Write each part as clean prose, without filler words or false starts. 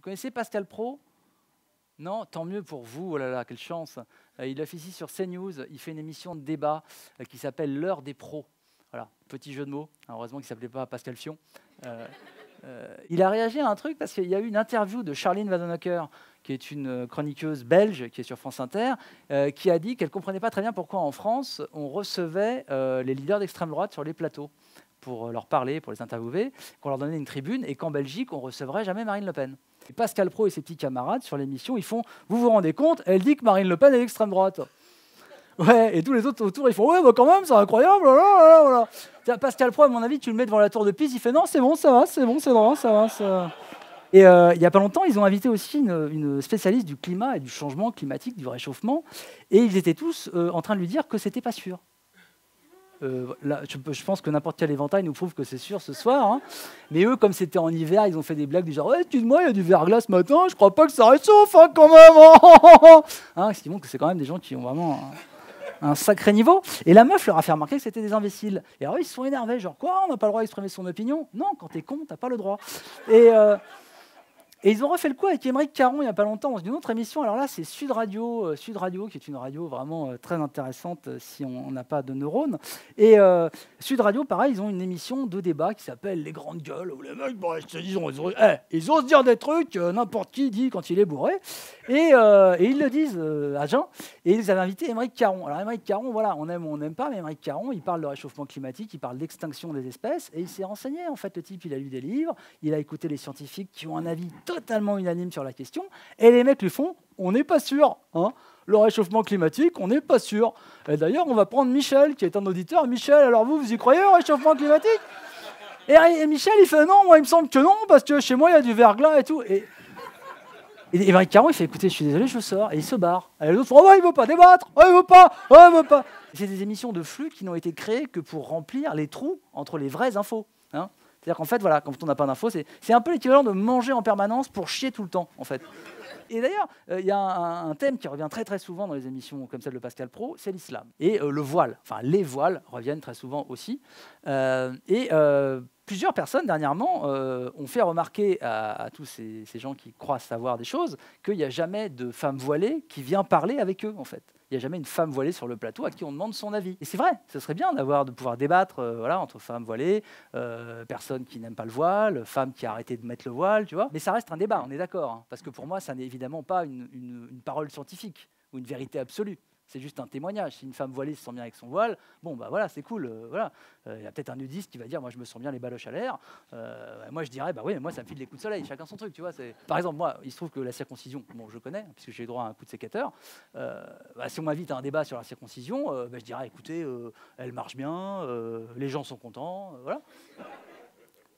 connaissez Pascal Praud? Non, tant mieux pour vous, oh là là, quelle chance. Il officie sur CNews, il fait une émission de débat qui s'appelle L'heure des pros. Voilà, petit jeu de mots, heureusement qu'il ne s'appelait pas Pascal Fion. Il a réagi à un truc parce qu'il y a eu une interview de Charline Vanhoenacker, qui est une chroniqueuse belge, qui est sur France Inter, qui a dit qu'elle ne comprenait pas très bien pourquoi en France, on recevait les leaders d'extrême droite sur les plateaux pour leur parler, pour les interviewer, qu'on leur donnait une tribune, et qu'en Belgique, on ne recevrait jamais Marine Le Pen. Et Pascal Praud et ses petits camarades, sur l'émission, ils font « Vous vous rendez compte, elle dit que Marine Le Pen est d'extrême droite ». Ouais, et tous les autres autour, ils font « Ouais, bah quand même, c'est incroyable, voilà. » Pascal Praud, à mon avis, tu le mets devant la tour de Pise, il fait « Non, c'est bon, ça va, c'est bon, c'est droit, ça va. Ça va. » Et il n'y a pas longtemps, ils ont invité aussi une spécialiste du climat et du changement climatique, du réchauffement, et ils étaient tous en train de lui dire que c'était pas sûr. Là, je pense que n'importe quel éventail nous prouve que c'est sûr ce soir. Hein. Mais eux, comme c'était en hiver, ils ont fait des blagues du genre ouais, excuse-moi, il y a du verglas ce matin, je crois pas que ça réchauffe hein, quand même. Hein, ce qui montre que c'est quand même des gens qui ont vraiment un sacré niveau. Et la meuf leur a fait remarquer que c'était des imbéciles. Et alors ils se sont énervés, genre quoi, on n'a pas le droit d'exprimer son opinion? Non, quand t'es con, t'as pas le droit. Et ils ont refait le coup avec Émeric Caron il n'y a pas longtemps dans une autre émission. Alors là, c'est Sud Radio, qui est une radio vraiment très intéressante si on n'a pas de neurones. Et Sud Radio, pareil, ils ont une émission de débat qui s'appelle Les Grandes Gueules, où les mecs, ils osent dire des trucs, n'importe qui dit quand il est bourré. Et ils le disent à Jean. Et ils avaient invité Émeric Caron. Alors Émeric Caron, voilà, on aime ou on n'aime pas, mais Émeric Caron, il parle de réchauffement climatique, il parle d'extinction des espèces, et il s'est renseigné. En fait, le type, il a lu des livres, il a écouté les scientifiques qui ont un avis totalement unanime sur la question, et les mecs lui font « on n'est pas sûr hein. Le réchauffement climatique, on n'est pas sûr. » Et d'ailleurs, on va prendre Michel, qui est un auditeur. Michel, alors vous y croyez au réchauffement climatique? Et Michel, il fait « non, moi, il me semble que non, parce que chez moi, il y a du verglas et tout. » Et Émeric Caron, il fait « écoutez, je suis désolé, je sors. » Et il se barre. Et les autres font « oh, bah, il ne veut pas débattre. Oh, il veut pas. Oh, il veut pas. » C'est des émissions de flux qui n'ont été créées que pour remplir les trous entre les vraies infos. Hein. C'est-à-dire qu'en fait, voilà, quand on n'a pas d'infos, c'est un peu l'équivalent de manger en permanence pour chier tout le temps, en fait. Et d'ailleurs, il y a un thème qui revient très très souvent dans les émissions comme celle de Pascal Praud, c'est l'islam. Et le voile, enfin les voiles reviennent très souvent aussi. Plusieurs personnes dernièrement ont fait remarquer à tous ces gens qui croient savoir des choses qu'il n'y a jamais de femme voilée qui vient parler avec eux, en fait. Il n'y a jamais une femme voilée sur le plateau à qui on demande son avis. Et c'est vrai, ce serait bien de pouvoir débattre voilà, entre femmes voilées, personnes qui n'aiment pas le voile, femmes qui a arrêté de mettre le voile, tu vois. Mais ça reste un débat, on est d'accord. Hein, parce que pour moi, ça n'est évidemment pas une parole scientifique ou une vérité absolue. C'est juste un témoignage. Si une femme voilée se sent bien avec son voile, bon, bah voilà, c'est cool. Voilà. Il y a peut-être un nudiste qui va dire, moi, je me sens bien les baloches à l'air. Moi, je dirais, bah oui, mais moi, ça me file des coups de soleil. Chacun son truc, tu vois. Par exemple, moi, il se trouve que la circoncision, bon, je connais, puisque j'ai droit à un coup de sécateur. Si on m'invite à un débat sur la circoncision, je dirais, écoutez, elle marche bien, les gens sont contents, voilà.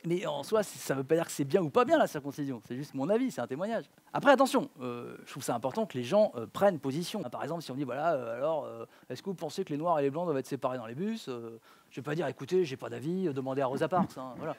Mais en soi, ça ne veut pas dire que c'est bien ou pas bien la circoncision. C'est juste mon avis, c'est un témoignage. Après, attention, je trouve ça important que les gens prennent position. Par exemple, si on dit, voilà, est-ce que vous pensez que les noirs et les blancs doivent être séparés dans les bus? Je ne vais pas dire, écoutez, j'ai pas d'avis, demandez à Rosa Parks. Hein, voilà.